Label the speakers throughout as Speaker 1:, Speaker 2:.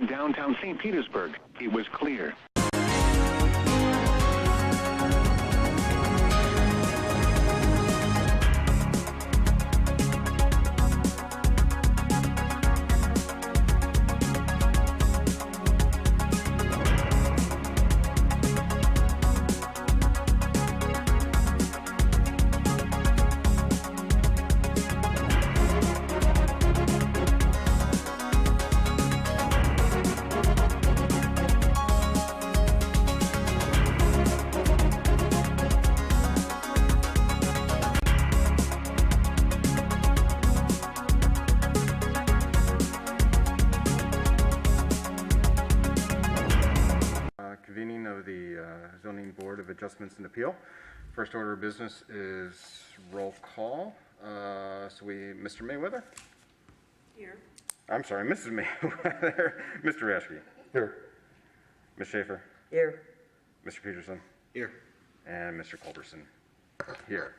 Speaker 1: At downtown St. Petersburg, it was clear.
Speaker 2: Convening of the Zoning Board of Adjustments and Appeal. First order of business is roll call. Mr. Mayweather?
Speaker 3: Here.
Speaker 2: I'm sorry, Mrs. Mayweather. Mr. Rashke?
Speaker 4: Here.
Speaker 2: Ms. Schaefer?
Speaker 3: Here.
Speaker 2: Mr. Peterson?
Speaker 4: Here.
Speaker 2: And Mr. Culberson? Here.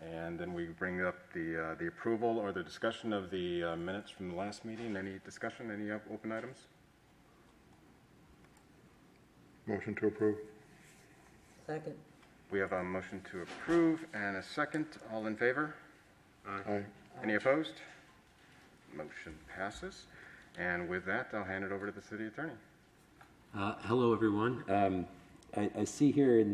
Speaker 2: And then we bring up the approval or the discussion of the minutes from the last meeting. Any discussion, any open items?
Speaker 4: Motion to approve.
Speaker 3: Second.
Speaker 2: We have a motion to approve and a second. All in favor?
Speaker 4: Aye.
Speaker 2: Any opposed? Motion passes. And with that, I'll hand it over to the city attorney.
Speaker 5: Hello, everyone. I see here in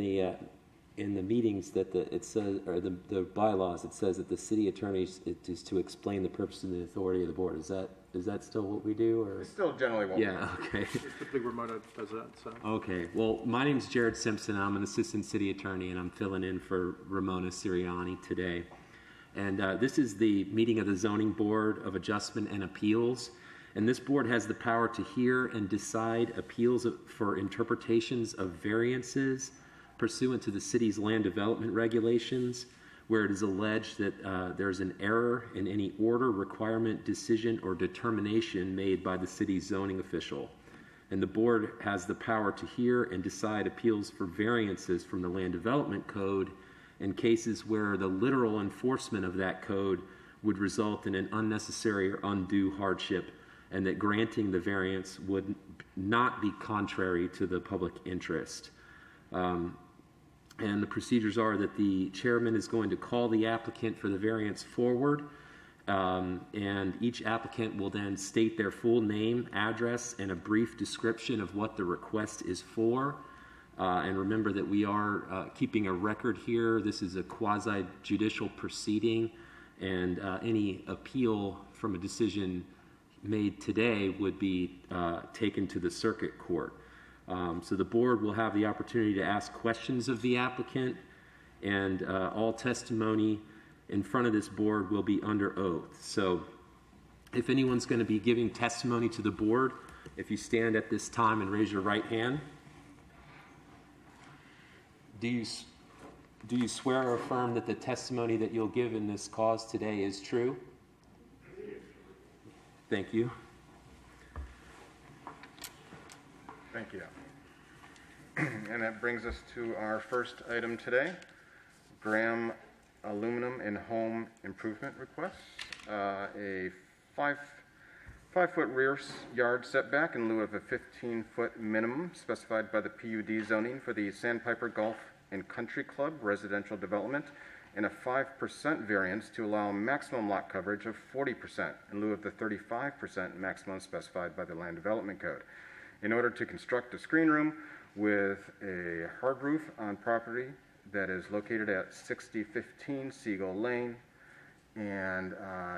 Speaker 5: the meetings that it says, or the bylaws, it says that the city attorney is to explain the purpose and the authority of the board. Is that still what we do, or?
Speaker 2: It's still generally what we do.
Speaker 5: Yeah. Okay.
Speaker 4: Typically, Ramona does that. So.
Speaker 5: Okay. Well, my name is Jared Simpson. I'm an assistant city attorney, and I'm filling in for Ramona Sirianni today. And this is the meeting of the Zoning Board of Adjustment and Appeals. And this board has the power to hear and decide appeals for interpretations of variances pursuant to the city's land development regulations, where it is alleged that there's an error in any order, requirement, decision, or determination made by the city's zoning official. And the board has the power to hear and decide appeals for variances from the land development code in cases where the literal enforcement of that code would result in an unnecessary or undue hardship, and that granting the variance would not be contrary to the public interest. And the procedures are that the chairman is going to call the applicant for the variance forward, and each applicant will then state their full name, address, and a brief description of what the request is for. And remember that we are keeping a record here. This is a quasi-judicial proceeding, and any appeal from a decision made today would be taken to the circuit court. So the board will have the opportunity to ask questions of the applicant, and all testimony in front of this board will be under oath. So if anyone's going to be giving testimony to the board, if you stand at this time and raise your right hand. Do you swear or affirm that the testimony that you'll give in this cause today is true? Thank you.
Speaker 2: Thank you. And that brings us to our first item today, Graham Aluminum and Home Improvement Request. A 5-foot rear yard setback in lieu of a 15-foot minimum specified by the PUD zoning for the Sandpiper Golf and Country Club residential development, and a 5% variance to allow maximum lot coverage of 40% in lieu of the 35% maximum specified by the Land Development Code, in order to construct a screen room with a hard roof on property that is located at 6015 Seagull Lane. And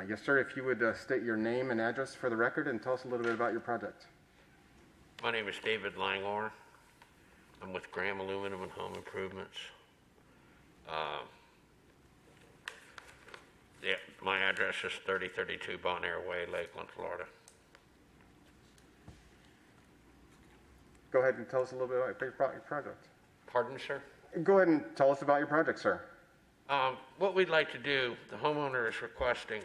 Speaker 2: yes, sir, if you would state your name and address for the record and tell us a little bit about your project.
Speaker 6: My name is David Langor. I'm with Graham Aluminum and Home Improvements. My address is 3032 Bonaire Way, Lakeland, Florida.
Speaker 2: Go ahead and tell us a little bit about your project.
Speaker 6: Pardon, sir?
Speaker 2: Go ahead and tell us about your project, sir.
Speaker 6: What we'd like to do, the homeowner is requesting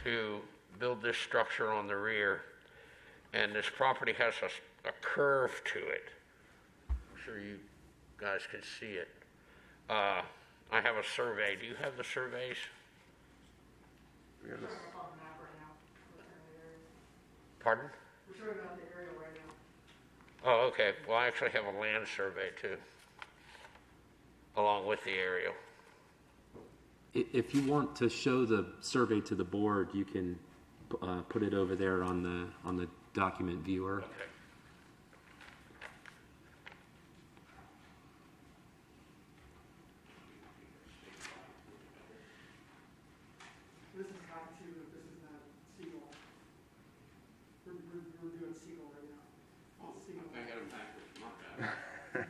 Speaker 6: to build this structure on the rear, and this property has a curve to it. I'm sure you guys can see it. I have a survey. Do you have the surveys?
Speaker 2: We have this.
Speaker 6: Pardon?
Speaker 7: We're showing out the aerial right now.
Speaker 6: Oh, okay. Well, I actually have a land survey too, along with the aerial.
Speaker 5: If you want to show the survey to the board, you can put it over there on the document viewer.
Speaker 6: Okay.
Speaker 7: This is high too, but this is not Seagull. We're doing Seagull right now. Oh, Seagull.
Speaker 6: I got it backwards, my bad.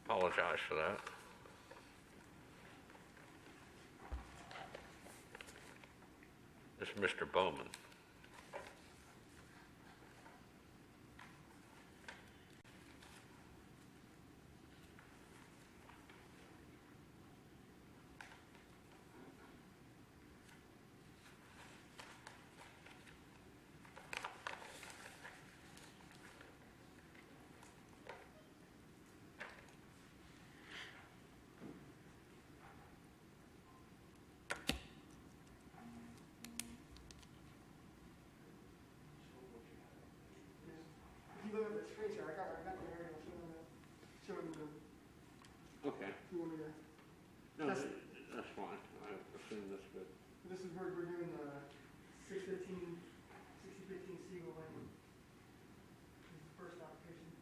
Speaker 6: Apologize for that. This is Mr. Bowman.
Speaker 7: If you look at the screen share, I got the aerial showing the,
Speaker 6: Okay.
Speaker 7: if you want me to,
Speaker 6: No,
Speaker 7: That's-
Speaker 6: that's fine. I assume that's good.
Speaker 7: this is where we're doing the 615 Seagull Lane. This is the first application.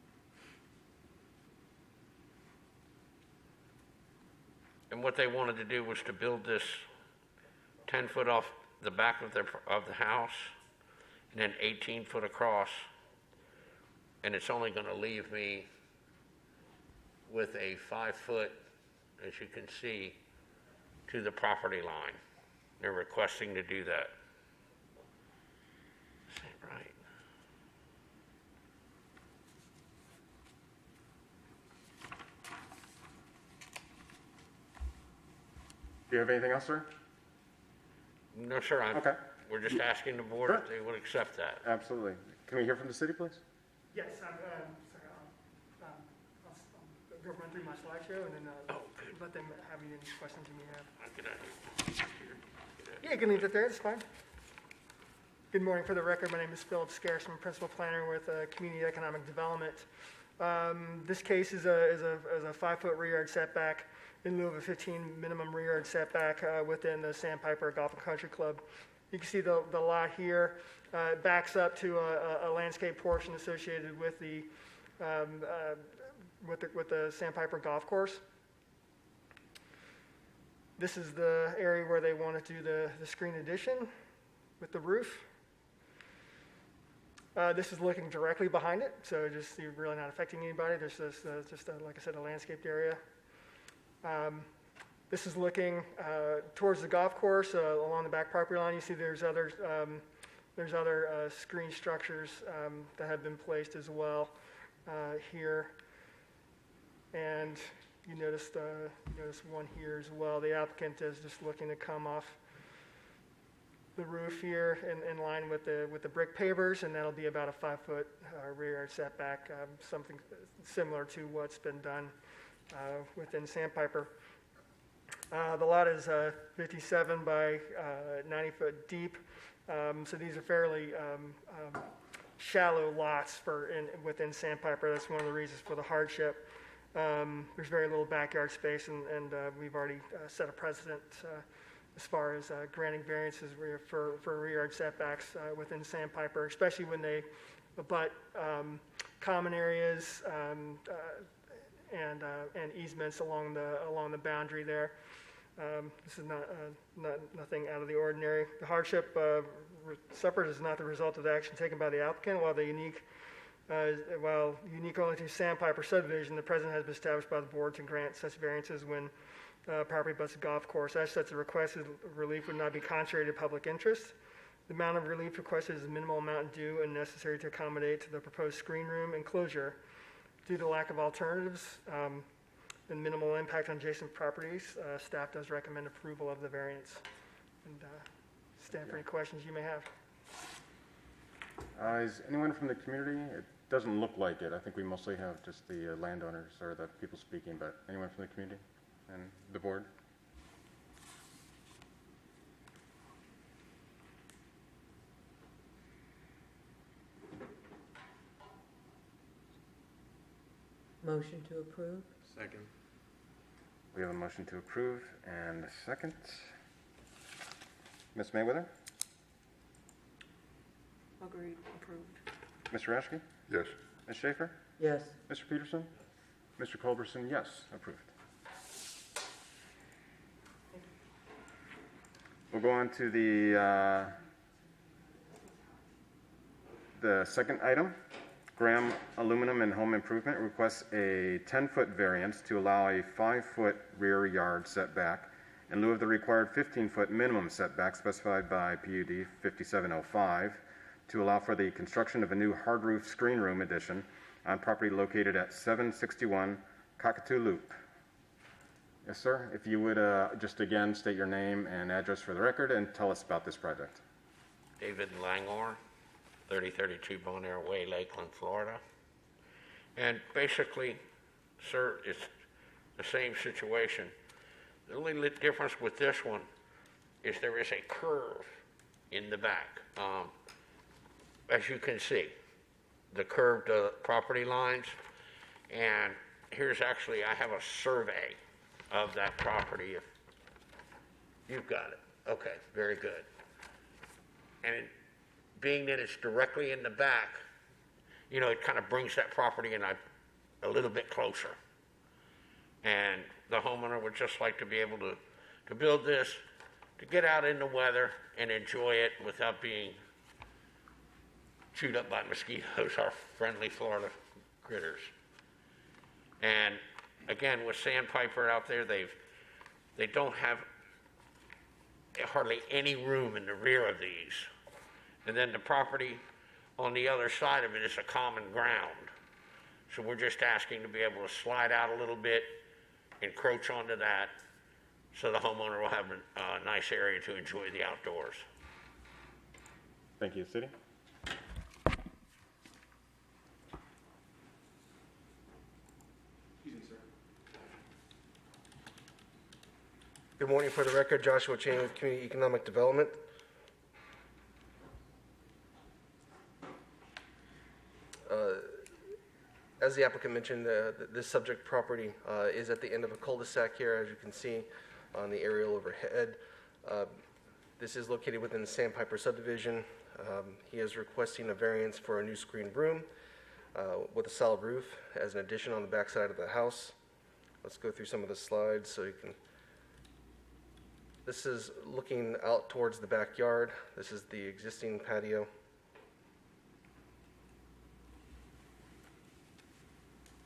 Speaker 6: And what they wanted to do was to build this 10 foot off the back of the house and then 18 foot across. And it's only going to leave me with a 5 foot, as you can see, to the property line. They're requesting to do that. Is that right?
Speaker 2: Do you have anything else, sir?
Speaker 6: No, sir.
Speaker 2: Okay.
Speaker 6: We're just asking the board if they would accept that.
Speaker 2: Absolutely. Can we hear from the city, please?
Speaker 7: Yes, I'm, sorry, I'll go run through my slideshow and then,
Speaker 6: Oh, good.
Speaker 7: let them have any questions you may have.
Speaker 6: Get out of here.
Speaker 7: Yeah, you can leave it there, it's fine. Good morning. For the record, my name is Philip Scarce. I'm a principal planner with Community Economic Development. This case is a 5 foot rear yard setback in lieu of a 15 minimum rear yard setback within the Sandpiper Golf and Country Club. You can see the lot here backs up to a landscape portion associated with the Sandpiper Golf Course. This is the area where they want to do the screen addition with the roof. This is looking directly behind it, so just you're really not affecting anybody. There's just like I said, a landscaped area. This is looking towards the golf course along the back property line. You see there's other screen structures that have been placed as well here, and you notice one here as well. The applicant is just looking to come off the roof here in line with the brick pavers, and that'll be about a 5 foot rear yard setback, something similar to what's been done within Sandpiper. The lot is 57 by 90 foot deep, so these are fairly shallow lots within Sandpiper. That's one of the reasons for the hardship. There's very little backyard space, and we've already set a precedent as far as granting variances for rear yard setbacks within Sandpiper, especially when they abut common areas and easements along the boundary there. This is nothing out of the ordinary. The hardship suffered is not the result of the action taken by the applicant. While unique only to Sandpiper subdivision, the precedent has been established by the board to grant such variances when property abuts a golf course. As such, the requested relief would not be contrary to public interest. The amount of relief requested is the minimal amount due and necessary to accommodate to the proposed screen room enclosure. Due to lack of alternatives and minimal impact on adjacent properties, staff does recommend approval of the variance. And stand for any questions you may have.
Speaker 2: Is anyone from the community? It doesn't look like it. I think we mostly have just the landowners or the people speaking, but anyone from the community and the board?
Speaker 3: Motion to approve?
Speaker 4: Second.
Speaker 2: We have a motion to approve and a second. Ms. Mayweather?
Speaker 3: Agreed, approved.
Speaker 2: Mr. Ashke?
Speaker 4: Yes.
Speaker 2: Ms. Schaefer?
Speaker 3: Yes.
Speaker 2: Mr. Peterson? Mr. Culberson, yes, approved. We'll go on to the second item. Graham Aluminum and Home Improvement requests a 10-foot variance to allow a 5-foot rear yard setback in lieu of the required 15-foot minimum setback specified by PUD 5705 to allow for the construction of a new hard roof screen room addition on property located at 761 Cockatoo Loop. Yes, sir. If you would just again state your name and address for the record and tell us about this project.
Speaker 6: David Langor, 3032 Bonaire Way, Lakeland, Florida. And basically, sir, it's the same situation. The only difference with this one is there is a curve in the back. As you can see, the curved property lines. And here's actually, I have a survey of that property. If you've got it. Okay, very good. And being that it's directly in the back, you know, it kind of brings that property in a little bit closer. And the homeowner would just like to be able to build this, to get out in the weather and enjoy it without being chewed up by mosquitoes, our friendly Florida critters. And again, with Sandpiper out there, they don't have hardly any room in the rear of these. And then the property on the other side of it is a common ground. So we're just asking to be able to slide out a little bit, encroach onto that, so the homeowner will have a nice area to enjoy the outdoors.
Speaker 2: Thank you, City.
Speaker 8: Good morning. For the record, Joshua Chain with Community Economic Development. As the applicant mentioned, this subject property is at the end of a cul-de-sac here, as you can see on the aerial overhead. This is located within the Sandpiper subdivision. He is requesting a variance for a new screened room with a solid roof as an addition on the backside of the house. Let's go through some of the slides so you can. This is looking out towards the backyard. This is the existing patio.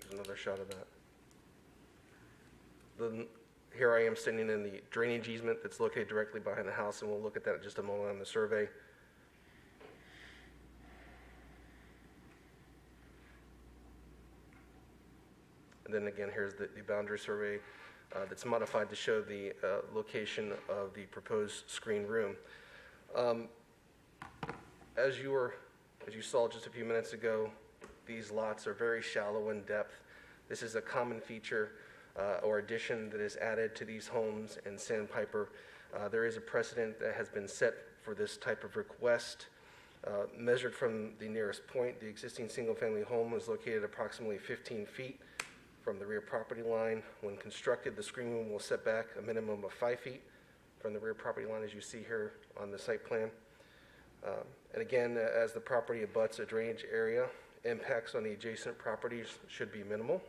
Speaker 8: There's another shot of that. Here I am standing in the drainage easement that's located directly behind the house, and we'll look at that in just a moment on the survey. And then again, here's the boundary survey that's modified to show the location of the proposed screen room. As you saw just a few minutes ago, these lots are very shallow in depth. This is a common feature or addition that is added to these homes in Sandpiper. There is a precedent that has been set for this type of request. Measured from the nearest point, the existing single-family home is located approximately 15 feet from the rear property line. When constructed, the screen room will set back a minimum of 5 feet from the rear property line, as you see here on the site plan. And again, as the property abuts a drainage area, impacts on the adjacent properties should be minimal.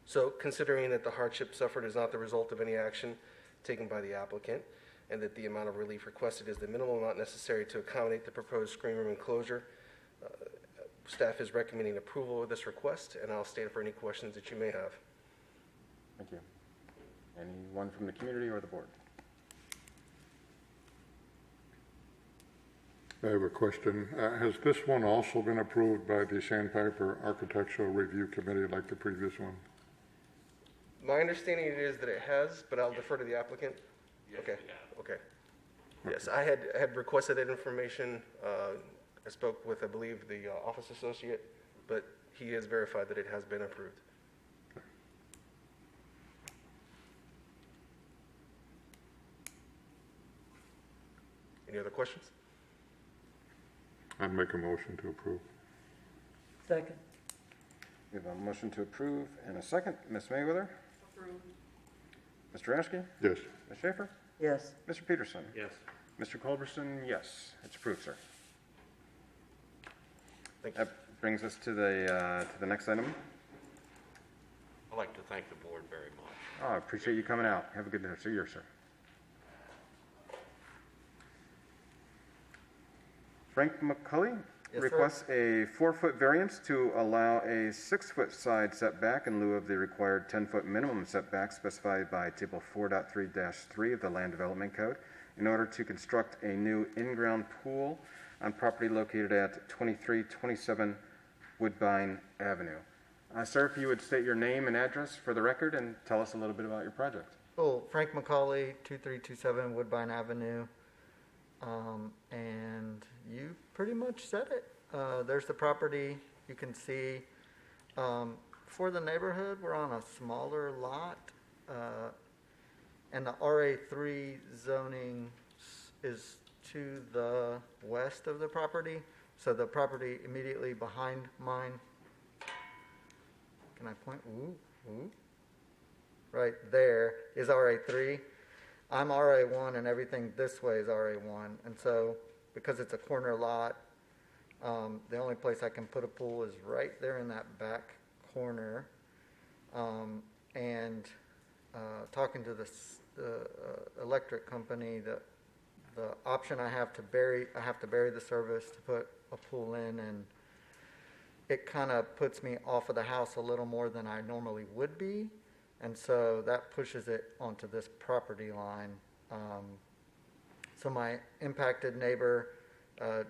Speaker 8: So considering that the hardship suffered is not the result of any action taken by the applicant, and that the amount of relief requested is the minimal amount necessary to accommodate the proposed screen room enclosure, staff is recommending approval of this request, and I'll stand for any questions that you may have.
Speaker 2: Thank you. Anyone from the community or the board?
Speaker 4: I have a question. Has this one also been approved by the Sandpiper Architectural Review Committee like the previous one?
Speaker 8: My understanding is that it has, but I'll defer to the applicant.
Speaker 6: Yes,
Speaker 8: Okay.
Speaker 6: we have.
Speaker 8: Okay. Yes, I had requested that information. I spoke with, I believe, the office associate, but he has verified that it has been approved. Any other questions?
Speaker 4: I'd make a motion to approve.
Speaker 3: Second.
Speaker 2: We have a motion to approve and a second. Ms. Mayweather?
Speaker 3: Approved.
Speaker 2: Mr. Askey?
Speaker 4: Yes.
Speaker 2: Ms. Schaefer?
Speaker 3: Yes.
Speaker 2: Mr. Peterson?
Speaker 5: Yes.
Speaker 2: Mr. Culberson, yes. It's approved, sir.
Speaker 8: Thank you.
Speaker 2: That brings us to the next item.
Speaker 6: I'd like to thank the board very much.
Speaker 2: Oh, I appreciate you coming out. Have a good year, sir. Frank McCulley
Speaker 9: Yes, sir.
Speaker 2: requests a 4-foot variance to allow a 6-foot side setback in lieu of the required 10-foot minimum setback specified by Table 4.3-3 of the Land Development Code in order to construct a new in-ground pool on property located at 2327 Woodbine Avenue. Sir, if you would state your name and address for the record and tell us a little bit about your project.
Speaker 9: Oh, Frank McCauley, 2327 Woodbine Avenue. And you pretty much said it. There's the property. You can see, for the neighborhood, we're on a smaller lot. And the RA3 zoning is to the west of the property. So the property immediately behind mine. Can I point? Ooh, ooh. Right there is RA3. I'm RA1 and everything this way is RA1. And so because it's a corner lot, the only place I can put a pool is right there in that back corner. Talking to the electric company, the option I have to bury the service to put a pool in, and it kind of puts me off of the house a little more than I normally would be. And so that pushes it onto this property line. So my impacted neighbor,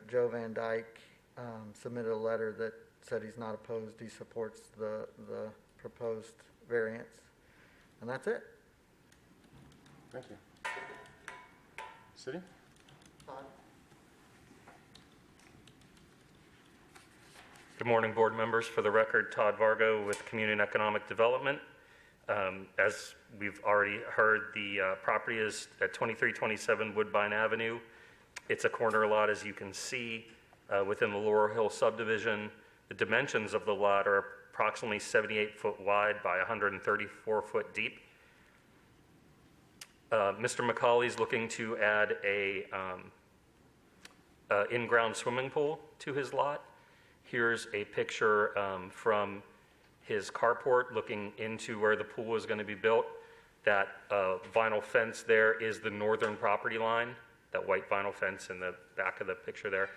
Speaker 9: Joe Van Dyke, submitted a letter that said he's not opposed. He supports the proposed variance. And that's it.
Speaker 2: Thank you. City?
Speaker 10: Good morning, board members. For the record, Todd Vargo with Community and Economic Development. As we've already heard, the property is at 2327 Woodbine Avenue. It's a corner lot, as you can see, within the Laurel Hill subdivision. The dimensions of the lot are approximately 78 foot wide by 134 foot deep. Mr. McCauley's looking to add a in-ground swimming pool to his lot. Here's a picture from his carport looking into where the pool is going to be built. That vinyl fence there is the northern property line. That white vinyl fence in the back of the picture there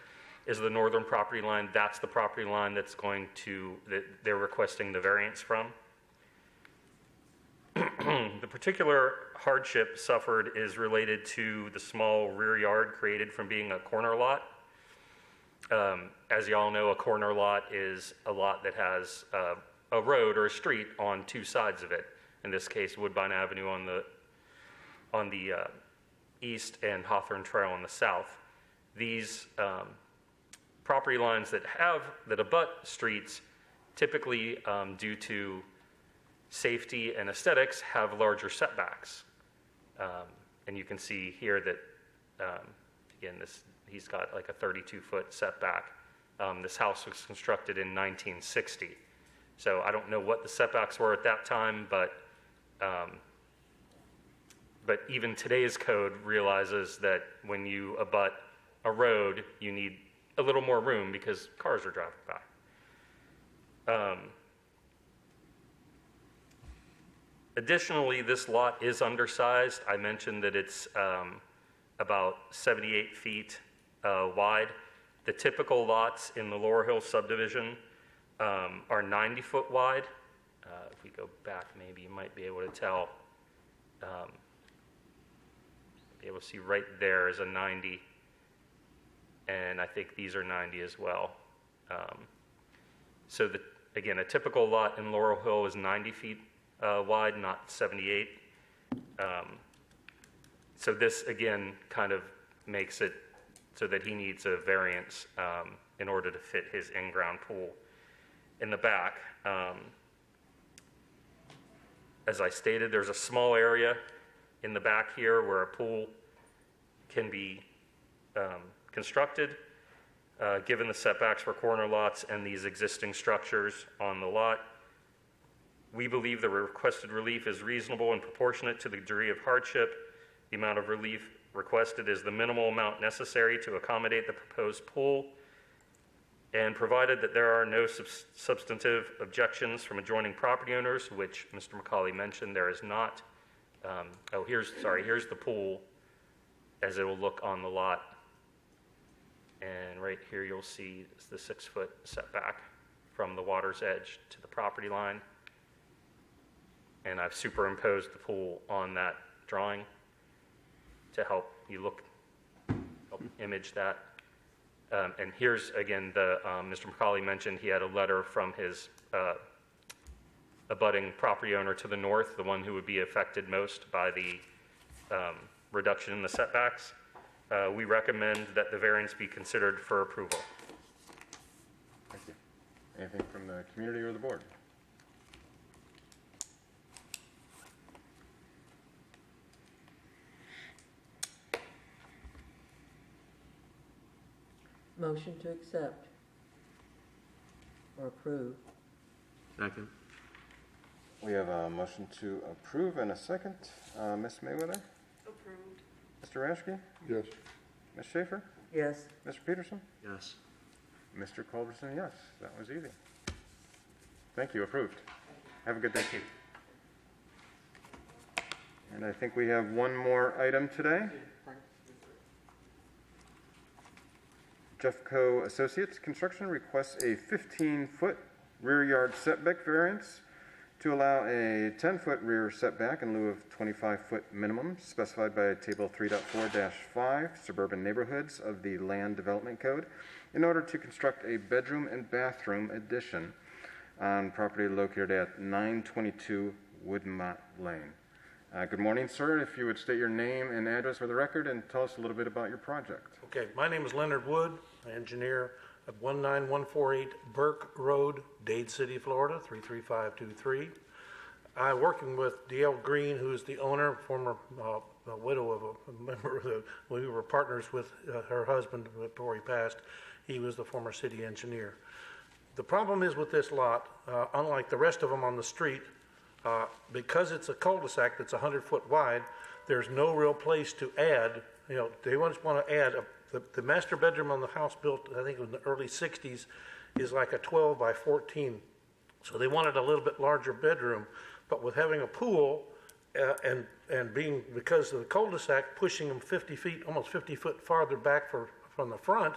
Speaker 10: is the northern property line. That's the property line that they're requesting the variance from. The particular hardship suffered is related to the small rear yard created from being a corner lot. As you all know, a corner lot is a lot that has a road or a street on two sides of it. In this case, Woodbine Avenue on the east and Hawthorne Trail on the south. These property lines that abut streets typically, due to safety and aesthetics, have larger setbacks. And you can see here that, again, he's got like a 32-foot setback. This house was constructed in 1960. So I don't know what the setbacks were at that time, but even today's code realizes that when you abut a road, you need a little more room because cars are driving by. Additionally, this lot is undersized. I mentioned that it's about 78 feet wide. The typical lots in the Laurel Hill subdivision are 90 foot wide. If we go back, maybe you might be able to tell. Be able to see right there is a 90, and I think these are 90 as well. So again, a typical lot in Laurel Hill is 90 feet wide, not 78. So this again kind of makes it so that he needs a variance in order to fit his in-ground pool in the back. As I stated, there's a small area in the back here where a pool can be constructed. Given the setbacks for corner lots and these existing structures on the lot, We believe the requested relief is reasonable and proportionate to the degree of hardship. The amount of relief requested is the minimal amount necessary to accommodate the proposed pool, and provided that there are no substantive objections from adjoining property owners, which Mr. McCauley mentioned there is not. Here's the pool as it will look on the lot. And right here you'll see is the 6-foot setback from the water's edge to the property line. And I've superimposed the pool on that drawing to help you help image that. And here's, again, Mr. McCauley mentioned he had a letter from his abutting property owner to the north, the one who would be affected most by the reduction in the setbacks. We recommend that the variance be considered for approval.
Speaker 2: Thank you. Anything from the community or the board?
Speaker 3: Motion to accept or approve.
Speaker 5: Second.
Speaker 2: We have a motion to approve and a second. Ms. Mayweather?
Speaker 3: Approved.
Speaker 2: Mr. Raschke?
Speaker 4: Yes.
Speaker 2: Ms. Schaefer?
Speaker 3: Yes.
Speaker 2: Mr. Peterson?
Speaker 5: Yes.
Speaker 2: Mr. Culberson, yes. That was easy. Thank you. Approved. Have a good day. And I think we have one more item today. Jeffco Associates Construction requests a 15-foot rear yard setback variance to allow a 10-foot rear setback in lieu of 25-foot minimum specified by Table 3.4-5 Suburban Neighborhoods of the Land Development Code in order to construct a bedroom and bathroom addition on property located at 922 Woodmont Lane. Good morning, sir. If you would state your name and address for the record and tell us a little bit about your project.
Speaker 11: Okay, my name is Leonard Wood, engineer at 19148 Burke Road, Dade City, Florida, 33523. I'm working with D.L. Green, who is the owner, former widow of a member of the, we were partners with her husband before he passed. He was the former city engineer. The problem is with this lot, unlike the rest of them on the street, because it's a cul-de-sac that's 100-foot wide, there's no real place to add. You know, they just want to add the master bedroom on the house built, I think, in the early 60s, is like a 12 by 14. So they wanted a little bit larger bedroom, but with having a pool and being, because of the cul-de-sac, pushing them 50 feet, almost 50 foot farther back from the front,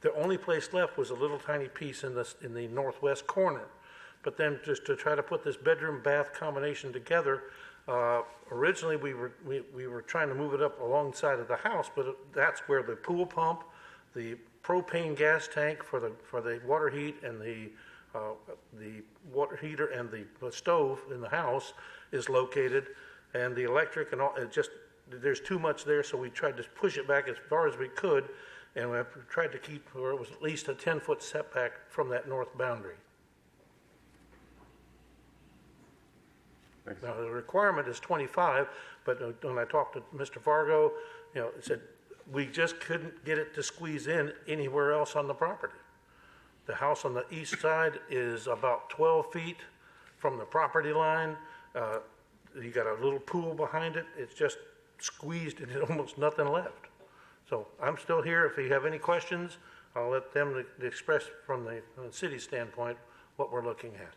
Speaker 11: the only place left was a little tiny piece in the northwest corner. But then just to try to put this bedroom bath combination together, originally we were trying to move it up alongside of the house, but that's where the pool pump, the propane gas tank for the water heat, and the water heater and the stove in the house is located, and the electric and all. There's too much there, so we tried to push it back as far as we could, and we tried to keep where it was at least a 10-foot setback from that north boundary. Now, the requirement is 25, but when I talked to Mr. Fargo, he said, we just couldn't get it to squeeze in anywhere else on the property. The house on the east side is about 12 feet from the property line. You got a little pool behind it. It's just squeezed and almost nothing left. So I'm still here. If you have any questions, I'll let them express from the city standpoint what we're looking at.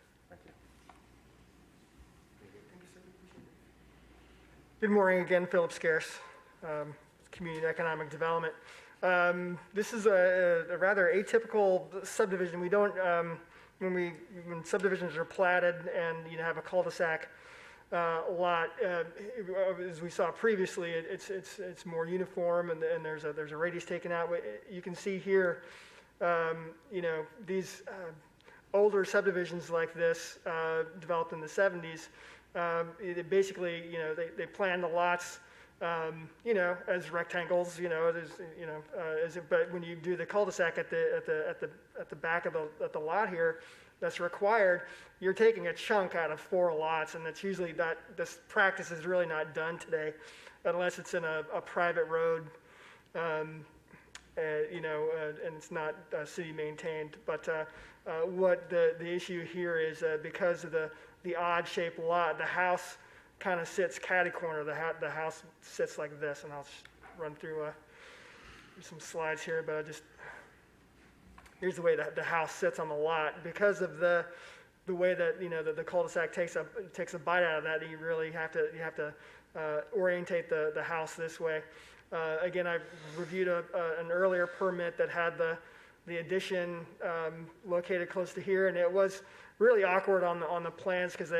Speaker 7: Good morning again, Philip Scarce, Community and Economic Development. This is a rather atypical subdivision. We don't, when subdivisions are platted and you have a cul-de-sac lot, as we saw previously, it's more uniform, and there's a radius taken out. You can see here, these older subdivisions like this developed in the 70s. Basically, they plan the lots, as rectangles, but when you do the cul-de-sac at the back of the lot here, that's required, you're taking a chunk out of 4 lots, and that's usually not, this practice is really not done today, unless it's in a private road, and it's not city maintained. But what the issue here is because of the the odd-shaped lot. The house kind of sits catty-corner. The house sits like this, and I'll just run through some slides here, but here's the way that the house sits on the lot. Because of the way that, the cul-de-sac takes a bite out of that, you really have to orientate the house this way. Again, I reviewed an earlier permit that had the addition located close to here, and it was really awkward on the plans because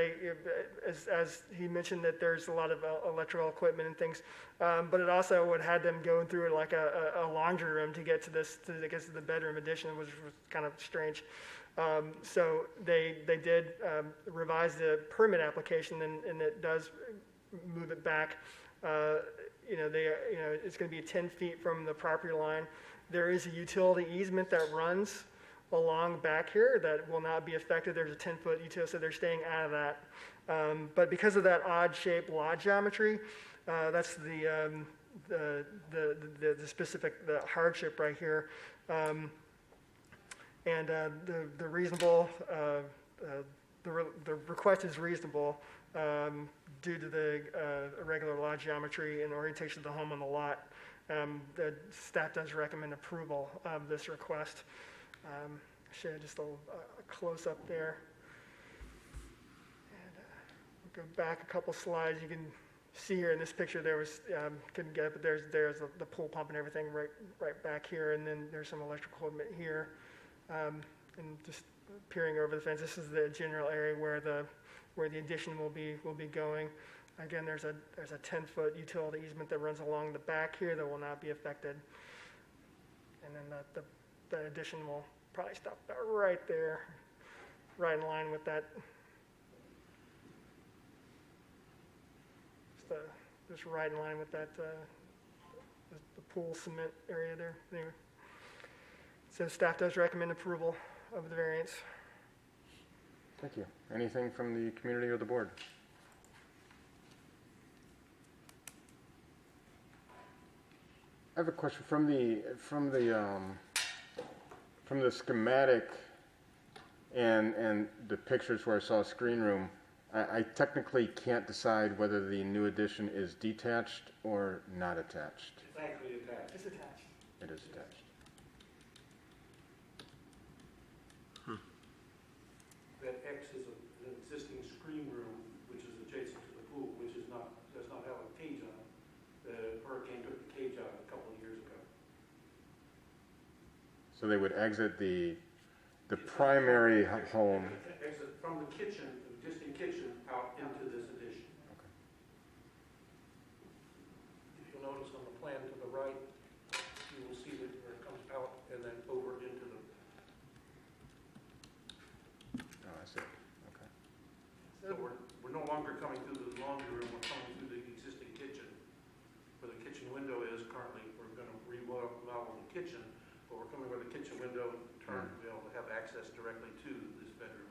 Speaker 7: as he mentioned, that there's a lot of electrical equipment and things, but it also would had them going through like a laundry room to get to the bedroom addition, which was kind of strange. So they did revise the permit application, and it does move it back. It's going to be 10 feet from the property line. There is a utility easement that runs along back here that will not be affected. There's a 10-foot utility, so they're staying out of that. But because of that odd-shaped lot geometry, that's the specific hardship right here. And the reasonable, the request is reasonable due to the irregular lot geometry and orientation of the home on the lot. The staff does recommend approval of this request. Show just a close-up there. And we'll go back a couple slides. You can see here in this picture there was, couldn't get it, but there's the pool pump and everything right back here, and then there's some electrical equipment here. And just peering over the fence, this is the general area where the addition will be going. Again, there's a 10-foot utility easement that runs along the back here that will not be affected. And then the addition will probably stop about right there, right in line with that. Just right in line with that, the pool cement area there. Anyway. So staff does recommend approval of the variance.
Speaker 2: Thank you. Anything from the community or the board? I have a question from the schematic and the pictures where I saw a screen room. I technically can't decide whether the new addition is detached or not attached.
Speaker 11: It's actually attached.
Speaker 7: It's attached.
Speaker 2: It is attached.
Speaker 11: That X is an existing screen room, which is adjacent to the pool, which does not have a cage on it. The hurricane took the cage out a couple of years ago.
Speaker 2: So they would exit the primary home.
Speaker 11: Exit from the kitchen, the existing kitchen, out into this addition.
Speaker 2: Okay.
Speaker 11: If you'll notice on the plan to the right, you will see that where it comes out and then over into the.
Speaker 2: Oh, I see. Okay.
Speaker 11: So we're no longer coming through the laundry room, we're coming through the existing kitchen. Where the kitchen window is currently, we're going to remodel the kitchen, but we're coming where the kitchen window turns to be able to have access directly to this bedroom.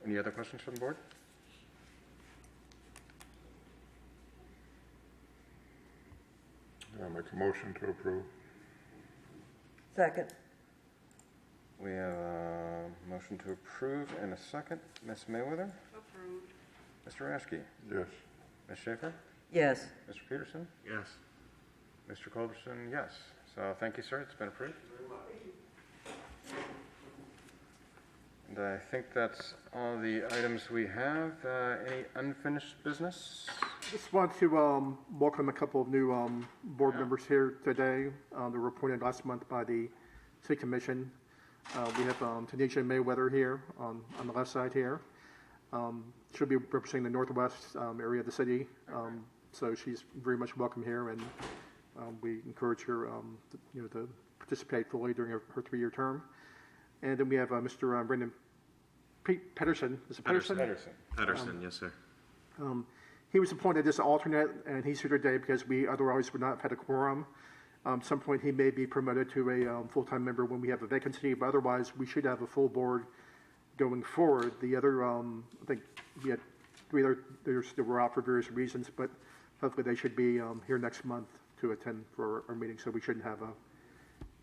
Speaker 2: Any other questions from the board?
Speaker 4: I'll make a motion to approve.
Speaker 3: Second.
Speaker 2: We have a motion to approve and a second. Ms. Mayweather?
Speaker 3: Approved.
Speaker 2: Mr. Raschke?
Speaker 4: Yes.
Speaker 2: Ms. Schaefer?
Speaker 3: Yes.
Speaker 2: Mr. Peterson?
Speaker 1: Yes.
Speaker 2: Mr. Culberson, yes. So thank you, sir. It's been approved. And I think that's all the items we have. Any unfinished business?
Speaker 12: Just want to welcome a couple of new board members here today. They were appointed last month by the City Commission. We have Tanisha Mayweather here on the left side here. She'll be representing the northwest area of the city, so she's very much welcome here, and we encourage her to participate fully during her 3-year term. And then we have Mr. Brendan Pedersen. Is it Pedersen?
Speaker 1: Pedersen, yes, sir.
Speaker 12: He was appointed as an alternate, and he's here today because we otherwise would not have had a quorum. At some point, he may be promoted to a full-time member when we have a vacancy, but otherwise, we should have a full board going forward. The other, I think we had three that were out for various reasons, but hopefully they should be here next month to attend for our meeting, so we shouldn't have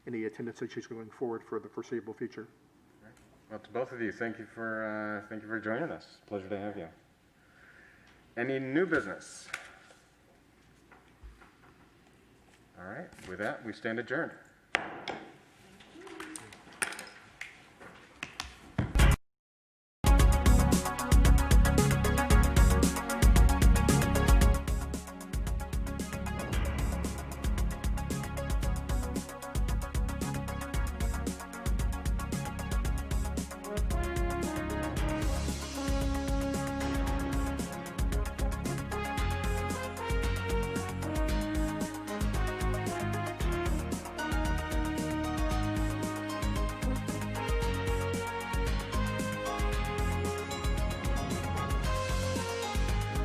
Speaker 12: any attendance issues going forward for the foreseeable future.
Speaker 2: Well, to both of you, thank you for joining us. Pleasure to have you. Any new business? All right, with that, we stand adjourned.